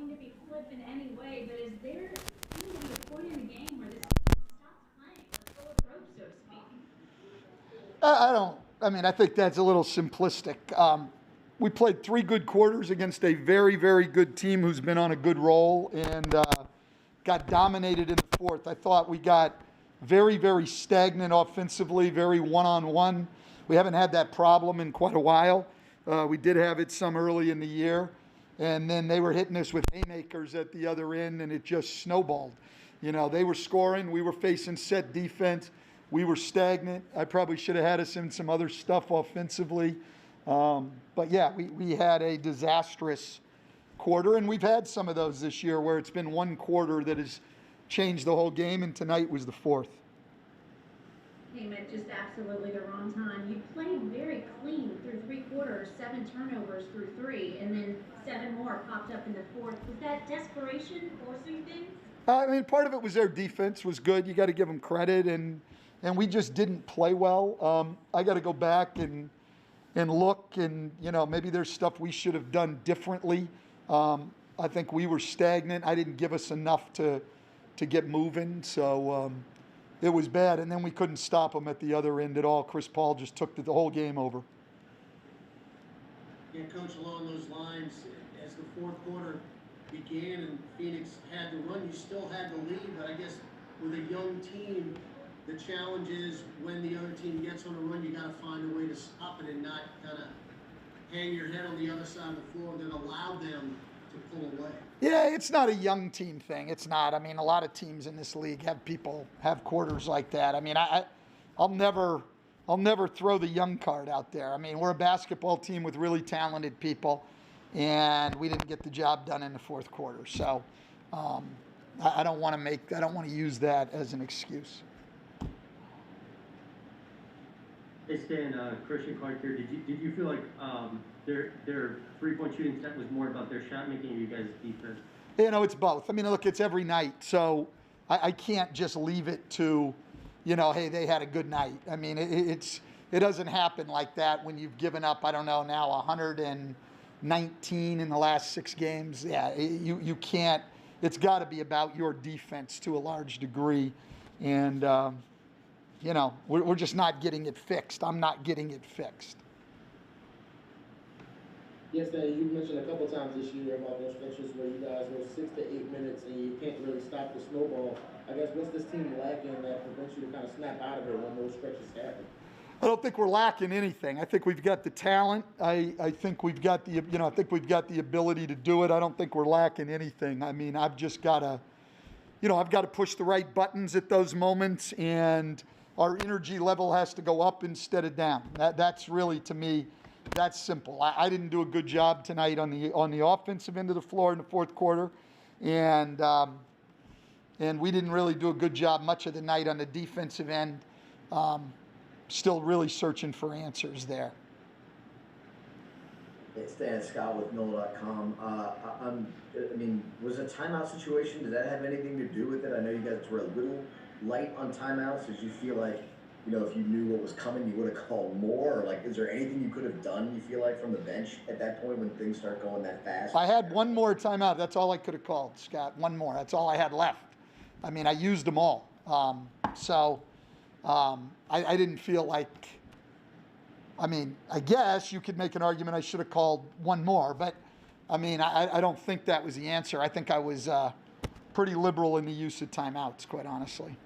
mean to be flip in any way, but is there seem to be a point in the game where this team stops playing, let go of the rope, so to speak? I think that's a little simplistic. We played 3 good quarters against a very, very good team who's been on a good roll and got dominated in the fourth. I thought we got very, very stagnant offensively, very one-on-one. We haven't had that problem in quite a while. We did have it some early in the year, and then they were hitting us with haymakers at the other end, and it just snowballed. You know, they were scoring. We were facing set defense. We were stagnant. I probably should have had us in some other stuff offensively. But yeah, we had a disastrous quarter, and we've had some of those this year where it's been one quarter that has changed the whole game, and tonight was the fourth. Came at just absolutely the wrong time. You played very clean through 3 quarters, 7 turnovers through 3, and then 7 more popped up in the fourth. Was that desperation forcing things? Part of it was their defense was good. You got to give them credit, and we just didn't play well. I got to go back and look, and maybe there's stuff we should have done differently. I think we were stagnant. I didn't give us enough to get moving, so it was bad. And then we couldn't stop them at the other end at all. Chris Paul just took the whole game over. Yeah, Coach, along those lines, as the fourth quarter began and Phoenix had the run, you still had the lead, but I guess with a young team, the challenge is when the other team gets on a run, you got to find a way to stop it and not kind of hang your head on the other side of the floor and then allow them to pull away. Yeah, it's not a young team thing. It's not. A lot of teams in this league have quarters like that. I'll never throw the young card out there. We're a basketball team with really talented people, and we didn't get the job done in the fourth quarter. So I don't want to use that as an excuse. Hey Stan, Christian Clark here. Did you feel like their 3-point shooting set was more about their shot making or you guys' defense? It's both. Look, it's every night, so I can't just leave it to, hey, they had a good night. It doesn't happen like that when you've given up, 119 in the last 6 games. Yeah, you can't. It's got to be about your defense to a large degree, and we're just not getting it fixed. I'm not getting it fixed. Yes, Dan, you mentioned a couple times this year about those stretches where you guys go 6 to 8 minutes and you can't really stop the snowball. I guess what's this team lacking that prevents you to kind of snap out of it when those stretches happen? I don't think we're lacking anything. I think we've got the talent. I think we've got the the ability to do it. I don't think we're lacking anything. I've just got to, I've got to push the right buttons at those moments, and our energy level has to go up instead of down. That's really, to me, that's simple. I didn't do a good job tonight on the offensive end of the floor in the fourth quarter, and we didn't really do a good job much of the night on the defensive end. Still really searching for answers there. It's Stan Scott with Miller.com. Was a timeout situation, did that have anything to do with it? I know you guys were a little light on timeouts. Did you feel like, if you knew what was coming, you would have called more? Or, is there anything you could have done, you feel like, from the bench at that point when things start going that fast? I had one more timeout. That's all I could have called, Scott. One more. That's all I had left. I used them all. I didn't feel like, I guess you could make an argument I should have called one more, but I don't think that was the answer. I think I was pretty liberal in the use of timeouts, quite honestly.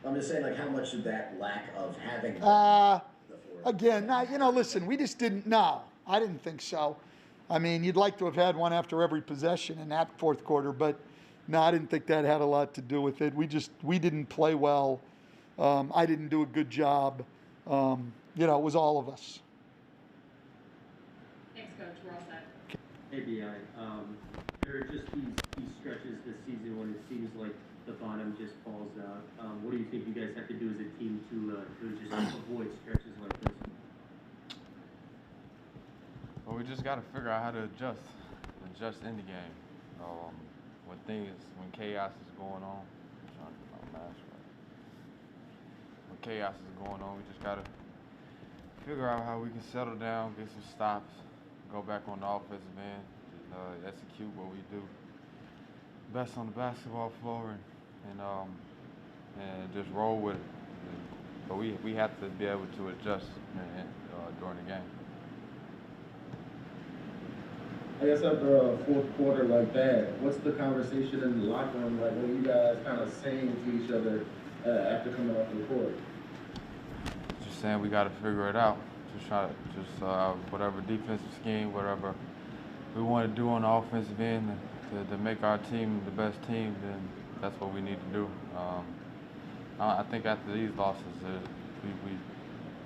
I'm just saying, how much did that lack of having again, listen, we just didn't know. I didn't think so. You'd like to have had one after every possession in that fourth quarter, but no, I didn't think that had a lot to do with it. We didn't play well. I didn't do a good job. It was all of us. Thanks, Coach. We're all set. Hey, B.I. There are just these stretches this season when it seems like the bottom just falls out. What do you think you guys have to do as a team to just avoid stretches like this? Well, we just got to figure out how to adjust in the game. When chaos is going on, I'm trying to get my mask right. When chaos is going on, we just got to figure out how we can settle down, get some stops, go back on the offensive end, just execute what we do best on the basketball floor and just roll with it. But we have to be able to adjust during the game. I guess after a fourth quarter like that, what's the conversation in the locker room like? What are you guys kind of saying to each other after coming off the court? Just saying we got to figure it out. Whatever defensive scheme, whatever we want to do on the offensive end to make our team the best team, then that's what we need to do. I think after these losses,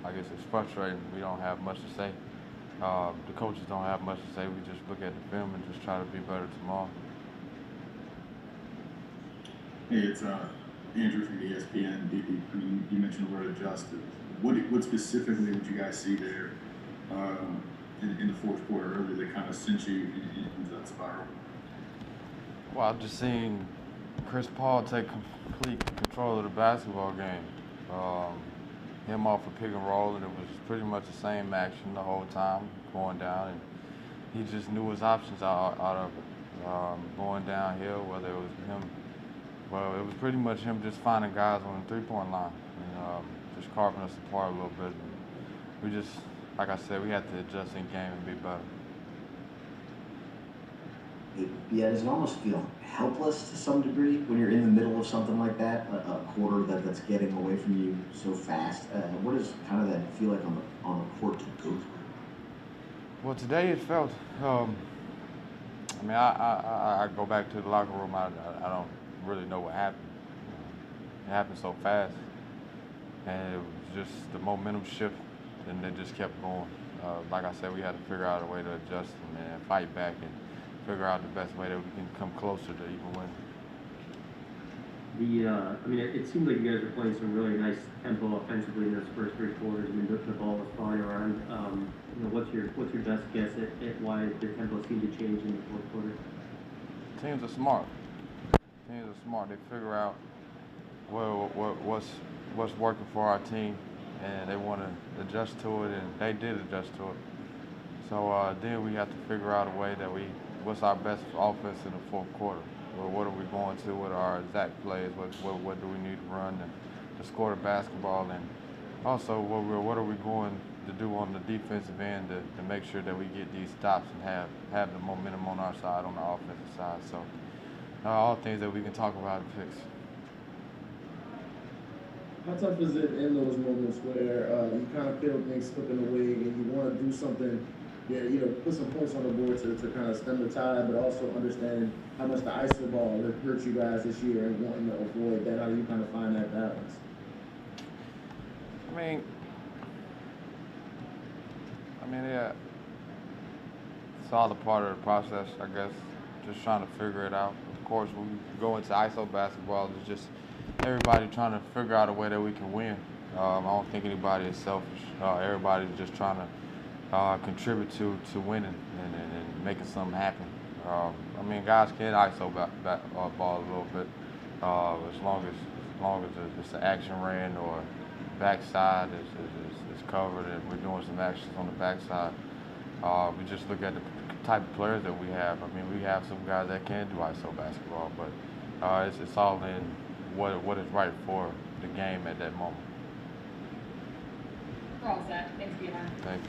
I guess it's frustrating. We don't have much to say. The coaches don't have much to say. We just look at the film and just try to be better tomorrow. Hey, it's Andrew from ESPN. You mentioned the word adjust. What specifically would you guys see there in the fourth quarter early that kind of sent you into that spiral? Well, I've just seen Chris Paul take complete control of the basketball game. Him off a pick and roll, and it was pretty much the same action the whole time, going down, and he just knew his options out of it. Going downhill, whether it was him, well, it was pretty much him just finding guys on the three-point line and just carving us apart a little bit. We just, like I said, we had to adjust in game and be better. Yeah, does it almost feel helpless to some degree when you're in the middle of something like that, a quarter that's getting away from you so fast? What does kind of that feel like on the court to go through? Well, today it felt, I go back to the locker room, I don't really know what happened. It happened so fast, and it was just the momentum shift, and it just kept going. Like I said, we had to figure out a way to adjust and fight back and figure out the best way that we can come closer to even win. It seemed like you guys were playing some really nice tempo offensively in those first three quarters. The ball was flying around. What's your best guess at why the tempo seemed to change in the fourth quarter? Teams are smart. They figure out what's working for our team, and they want to adjust to it, and they did adjust to it. So then we have to figure out a way that what's our best offense in the fourth quarter? Well, what are we going to? What are our exact plays? What do we need to run to score the basketball? And also, what are we going to do on the defensive end to make sure that we get these stops and have the momentum on our side, on the offensive side? So all things that we can talk about and fix. How tough is it in those moments where you kind of feel things slipping away and you want to do something? Yeah, put some points on the board to kind of stem the tide, but also understand how much the ISO ball has hurt you guys this year and wanting to avoid that. How do you kind of find that balance? Yeah, it's all a part of the process, I guess. Just trying to figure it out. Of course, when we go into ISO basketball, it's just everybody trying to figure out a way that we can win. I don't think anybody is selfish. Everybody's just trying to contribute to winning and making something happen. Guys can ISO ball a little bit as long as it's an action ran or backside is covered and we're doing some actions on the backside. We just look at the type of players that we have. We have some guys that can do ISO basketball, but it's all in what is right for the game at that moment. We're all set. Thanks for being on. Thank you.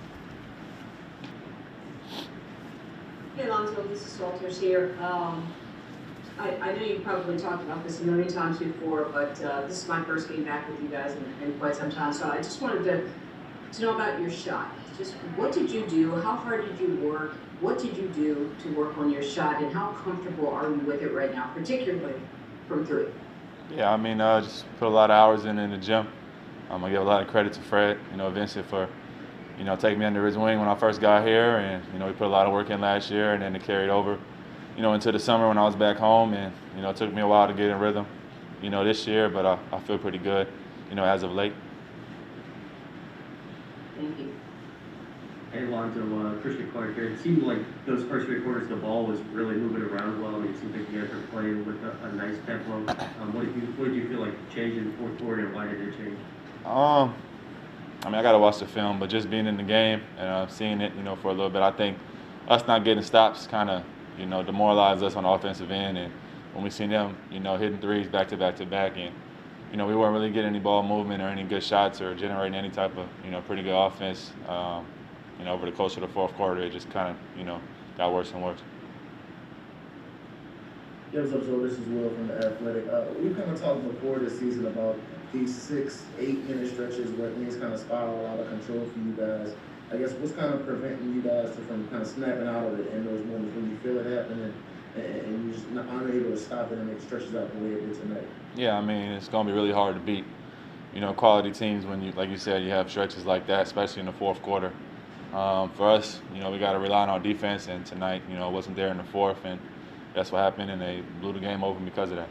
Hey, Lonzo, this is Walters here. I know you've probably talked about this a million times before, but this is my first game back with you guys in quite some time. So I just wanted to know about your shot. Just what did you do? How hard did you work? What did you do to work on your shot, and how comfortable are you with it right now, particularly from three? Yeah, just put a lot of hours in the gym. I give a lot of credit to Fred, Vincent for, taking me under his wing when I first got here, and we put a lot of work in last year, and then it carried over, into the summer when I was back home, and it took me a while to get in rhythm, this year, but I feel pretty good, as of late. Thank you. Hey, Lonzo, Christian Clark here. It seemed like those first three quarters, the ball was really moving around well. It seemed like you guys were playing with a nice tempo. What did you feel like changed in the fourth quarter, and why did it change? I got to watch the film, but just being in the game and seeing it, for a little bit, I think us not getting stops kind of, you know, demoralized us on the offensive end. And when we seen them, you know, hitting threes back to back to back, and you know, we weren't really getting any ball movement or any good shots or generating any type of, you know, pretty good offense. You know, over the course of the fourth quarter, it just kind of, you know, got worse and worse. Yeah, what's up, Joe? This is Will from The Athletic. We kind of talked before this season about these 6-8 minute stretches where things kind of spiral out of control for you guys. I guess what's kind of preventing you guys from kind of snapping out of it in those moments when you feel it happening and you're just unable to stop it and it stretches out the way it did tonight? Yeah, I mean, it's going to be really hard to beat, you know, quality teams when you, like you said, you have stretches like that, especially in the fourth quarter. For us, you know, we got to rely on our defense, and tonight, you know, it wasn't there in the fourth, and that's what happened, and they blew the game open because of that.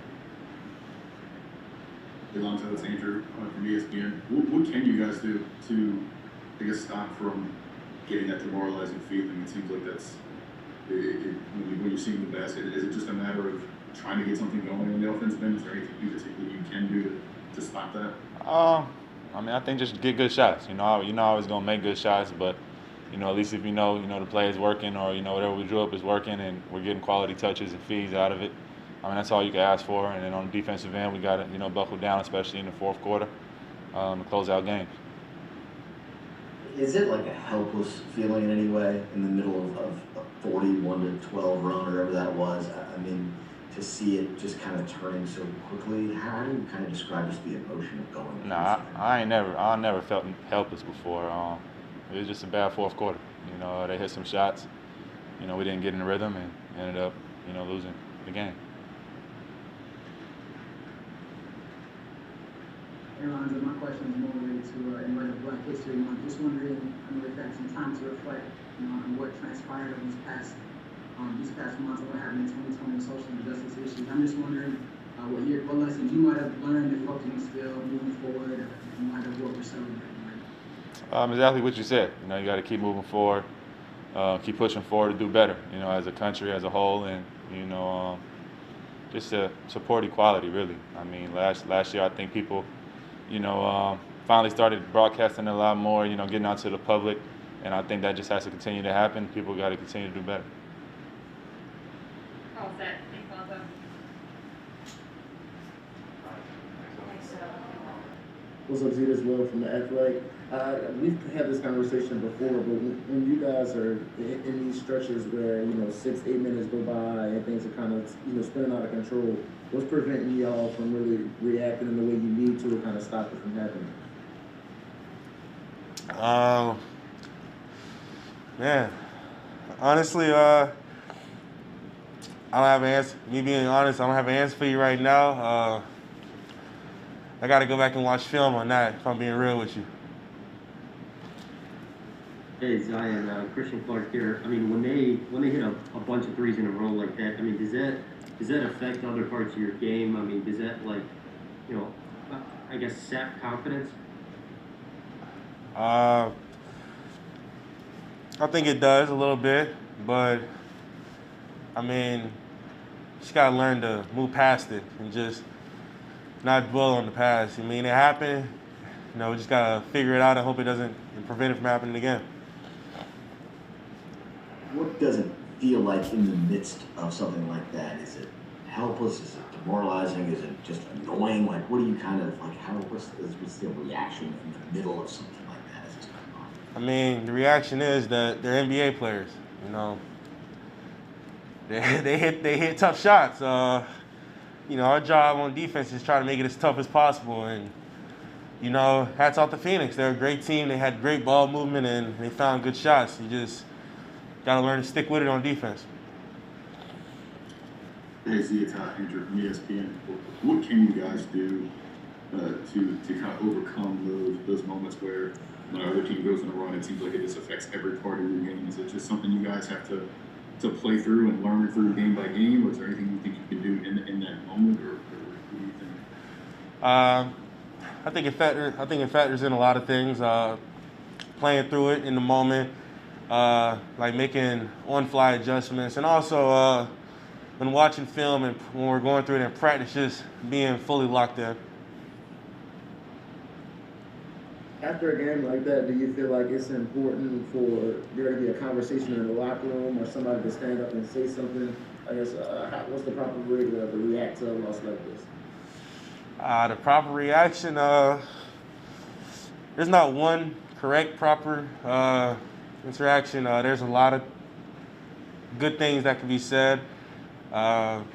Hey, Lonzo, it's Andrew from ESPN. What can you guys do to, I guess, stop from getting that demoralizing feeling? It seems like that's when you're seeing the basket. Is it just a matter of trying to get something going on the offensive end? Is there anything in particular you can do to stop that? I mean, I think just get good shots. You know, you're not always gonna make good shots, but you know, at least if you know the play is working, or you know whatever we drew up is working, and we're getting quality touches and feeds out of it. I mean, that's all you can ask for. And then on the defensive end, we got to, you know, buckle down, especially in the fourth quarter, to close out games. Is it like a helpless feeling in any way in the middle of a 41-12 run, or whatever that was? I mean, to see it just kind of turning so quickly, how do you kind of describe just the emotion of going? Nah, I never felt helpless before. It was just a bad fourth quarter. You know, they hit some shots. You know, we didn't get in the rhythm and ended up, you know, losing the game. Alonzo, my question is more related to in light of Black History Month. Just wondering, I know we've had some time to reflect, you know, on what transpired over these past months, what happened in 2020 social justice issues. I'm just wondering what lessons you might have learned that helped you still moving forward in light of what we're celebrating. Exactly what you said. You know, you got to keep moving forward, keep pushing forward to do better. You know, as a country as a whole, and you know, just to support equality. Really, I mean, last year I think people, you know, finally started broadcasting a lot more. You know, getting out to the public, and I think that just has to continue to happen. People got to continue to do better. All set. Thanks, Lonzo. What's up, Zita, as well from The Athletic. We've had this conversation before, but when you guys are in these stretches where, you know, 6-8 minutes go by and things are kind of, you know, spinning out of control, what's preventing y'all from really reacting in the way you need to kind of stop it from happening? Man, honestly, I don't have an answer. Me being honest, I don't have an answer for you right now. I got to go back and watch film on that, if I'm being real with you. Hey, Zion, Christian Clark here. I mean, when they hit a bunch of threes in a row like that, I mean, does that affect other parts of your game? I mean, does that, like, you know, I guess sap confidence? I think it does a little bit, but I mean, just gotta learn to move past it and just not dwell on the past. I mean, it happened. You know, we just gotta figure it out and hope it doesn't, and prevent it from happening again. What does it feel like in the midst of something like that? Is it helpless? Is it demoralizing? Is it just annoying? Like, what do you kind of like? What's the reaction in the middle of something like that as it's going on? I mean, the reaction is that they're NBA players. You know, they hit tough shots. You know, our job on defense is try to make it as tough as possible. And you know, hats off to Phoenix. They're a great team. They had great ball movement and they found good shots. You just gotta learn to stick with it on defense. Hey, Andrew from ESPN. What can you guys do to kind of overcome those moments where when our other team goes on a run, it seems like it just affects every part of your game? Is it just something you guys have to play through and learn through game by game, or is there anything you think you can do in that moment, or what do you think? I think it factors in a lot of things. Playing through it in the moment, like making on-fly adjustments, and also when watching film and when we're going through it in practice, just being fully locked in. After a game like that, do you feel like it's important for there to be a conversation in the locker room or somebody to stand up and say something? I guess, what's the proper way to react to a loss like this? The proper reaction, there's not one correct, proper interaction. There's a lot of good things that can be said. But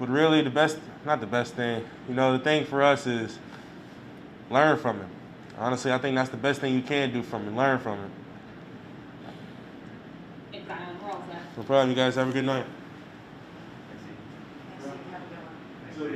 really not the best thing, the thing for us is learn from it. Honestly, I think that's the best thing you can do from it, learn from it. No problem, you guys have a good night. So